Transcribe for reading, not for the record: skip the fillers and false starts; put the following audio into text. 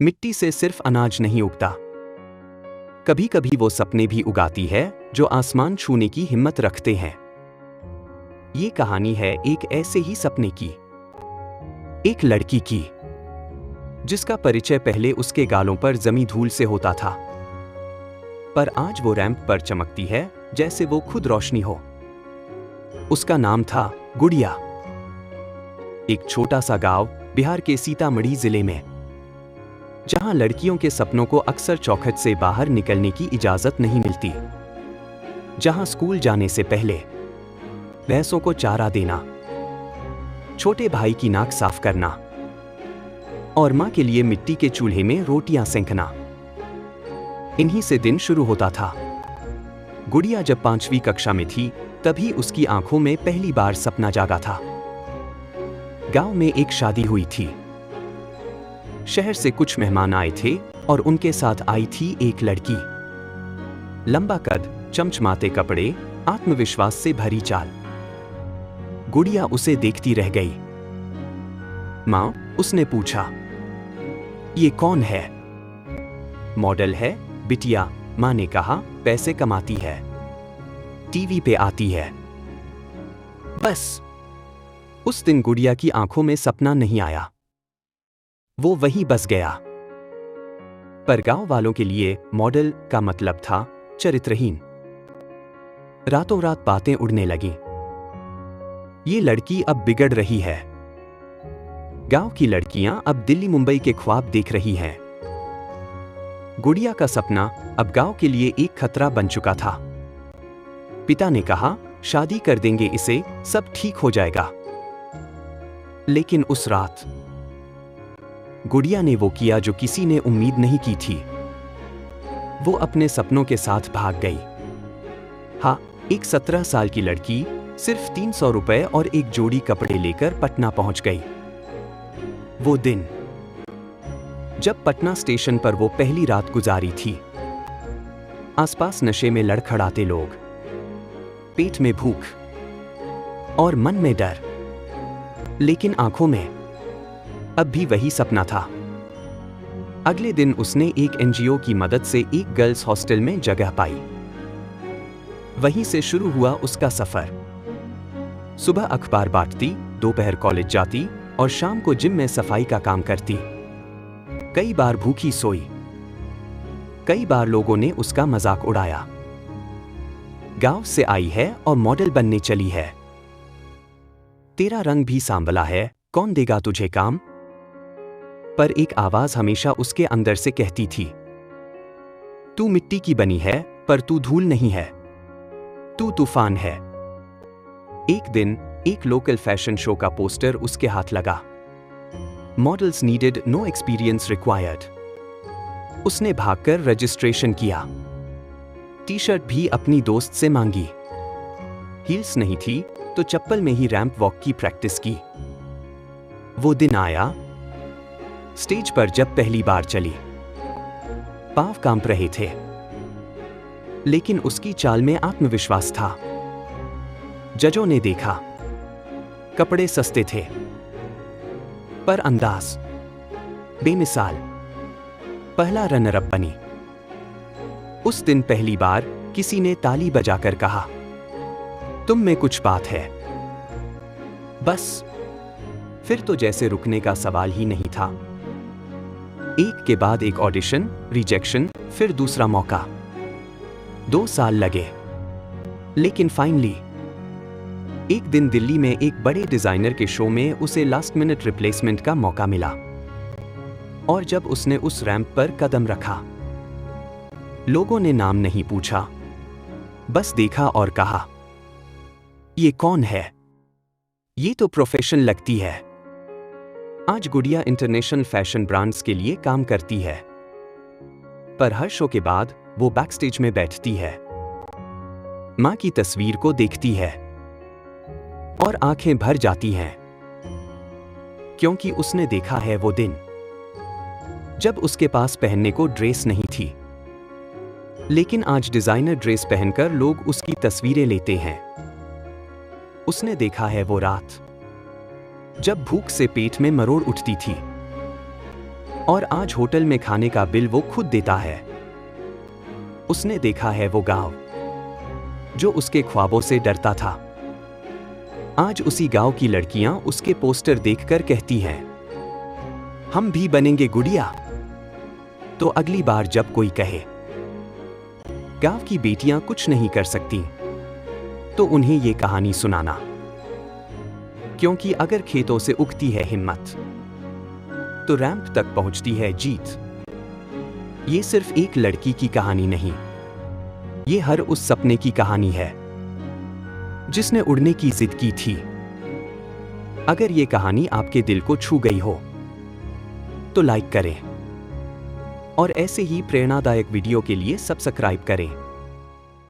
मिट्टी से सिर्फ अनाज नहीं उगता, कभी कभी वो सपने भी उगाती है जो आसमान छूने की हिम्मत रखते हैं। ये कहानी है एक ऐसे ही सपने की, एक लड़की की जिसका परिचय पहले उसके गालों पर जमी धूल से होता था, पर आज वो रैंप पर चमकती है जैसे वो खुद रोशनी हो। उसका नाम था गुड़िया। एक छोटा सा गांव बिहार के सीतामढ़ी जिले में, जहां लड़कियों के सपनों को अक्सर चौखट से बाहर निकलने की इजाजत नहीं मिलती, जहां स्कूल जाने से पहले भैंसों को चारा देना, छोटे भाई की नाक साफ करना और मां के लिए मिट्टी के चूल्हे में रोटियां सेंकना, इन्हीं से दिन शुरू होता था। गुड़िया जब 5वीं कक्षा में थी तभी उसकी आंखों में पहली बार सपना जागा था। गांव में एक शादी हुई थी। शहर से कुछ मेहमान आए थे और उनके साथ आई थी एक लड़की। लंबा कद, चमचमाते कपड़े, आत्मविश्वास से भरी चाल। गुड़िया उसे देखती रह गई। मां, उसने पूछा, ये कौन है? मॉडल है बिटिया, मां ने कहा। पैसे कमाती है, टीवी पे आती है। बस उस दिन गुड़िया की आंखों में सपना नहीं आया, वो वहीं बस गया। पर गांव वालों के लिए मॉडल का मतलब था चरित्रहीन। रातों रात बातें उड़ने लगीं। ये लड़की अब बिगड़ रही है। गांव की लड़कियां अब दिल्ली मुंबई के ख्वाब देख रही हैं। गुड़िया का सपना अब गांव के लिए एक खतरा बन चुका था। पिता ने कहा, शादी कर देंगे इसे, सब ठीक हो जाएगा। लेकिन उस रात गुड़िया ने वो किया जो किसी ने उम्मीद नहीं की थी। वो अपने सपनों के साथ भाग गई। हाँ, एक 17 साल की लड़की सिर्फ 300 रुपए और एक जोड़ी कपड़े लेकर पटना पहुंच गई। वो दिन जब पटना स्टेशन पर वो पहली रात गुजारी थी। आसपास नशे में लड़खड़ाते लोग, पेट में भूख और मन में डर, लेकिन आंखों में अब भी वही सपना था। अगले दिन उसने एक एनजीओ की मदद से एक गर्ल्स हॉस्टल में जगह पाई। वहीं से शुरू हुआ उसका सफर। सुबह अखबार बांटती, दोपहर कॉलेज जाती और शाम को जिम में सफाई का काम करती। कई बार भूखी सोई, कई बार लोगों ने उसका मजाक उड़ाया। गांव से आई है और मॉडल बनने चली है। तेरा रंग भी सांवला है, कौन देगा तुझे काम? पर एक आवाज हमेशा उसके अंदर से कहती थी, तू मिट्टी की बनी है, पर तू धूल नहीं है, तू तूफान है। एक दिन एक लोकल फैशन शो का पोस्टर उसके हाथ लगा। Models needed, no experience required. उसने भागकर रजिस्ट्रेशन किया। टी-शर्ट भी अपनी दोस्त से मांगी। हील्स नहीं थी तो चप्पल में ही रैंप वॉक की प्रैक्टिस की। वो दिन आया, स्टेज पर जब पहली बार चली। पांव कांप रहे थे, लेकिन उसकी चाल में आत्मविश्वास था। जजों ने देखा, कपड़े सस्ते थे, पर अंदाज बेमिसाल। पहला रनर अप बनी। उस दिन पहली बार किसी ने ताली बजाकर कहा, तुम में कुछ बात है। बस फिर तो जैसे रुकने का सवाल ही नहीं था। एक के बाद एक ऑडिशन, रिजेक्शन, फिर दूसरा मौका। 2 साल लगे, लेकिन फाइनली एक दिन दिल्ली में एक बड़े डिजाइनर के शो में उसे लास्ट मिनट रिप्लेसमेंट का मौका मिला। और जब उसने उस रैंप पर कदम रखा, लोगों ने नाम नहीं पूछा, बस देखा और कहा, ये कौन है? ये तो प्रोफेशन लगती है। आज गुड़िया इंटरनेशनल फैशन ब्रांड्स के लिए काम करती है, पर हर शो के बाद वो बैकस्टेज में बैठती है, मां की तस्वीर को देखती है और आंखें भर जाती हैं, क्योंकि उसने देखा है वो दिन जब उसके पास पहनने को ड्रेस नहीं थी, लेकिन आज डिजाइनर ड्रेस पहनकर लोग उसकी तस्वीरें लेते हैं। उसने देखा है वो रात जब भूख से पेट में मरोड़ उठती थी और आज होटल में खाने का बिल वो खुद देता है। उसने देखा है वो गांव जो उसके ख्वाबों से डरता था। आज उसी गांव की लड़कियां उसके पोस्टर देखकर कहती हैं, हम भी बनेंगे गुड़िया। तो अगली बार जब कोई कहे गांव की बेटियां कुछ नहीं कर सकती, तो उन्हें ये कहानी सुनाना, क्योंकि अगर खेतों से उगती है हिम्मत तो रैंप तक पहुंचती है जीत। ये सिर्फ एक लड़की की कहानी नहीं, ये हर उस सपने की कहानी है जिसने उड़ने की जिद की थी। अगर ये कहानी आपके दिल को छू गई हो तो लाइक करें और ऐसे ही प्रेरणादायक वीडियो के लिए सब्सक्राइब करें।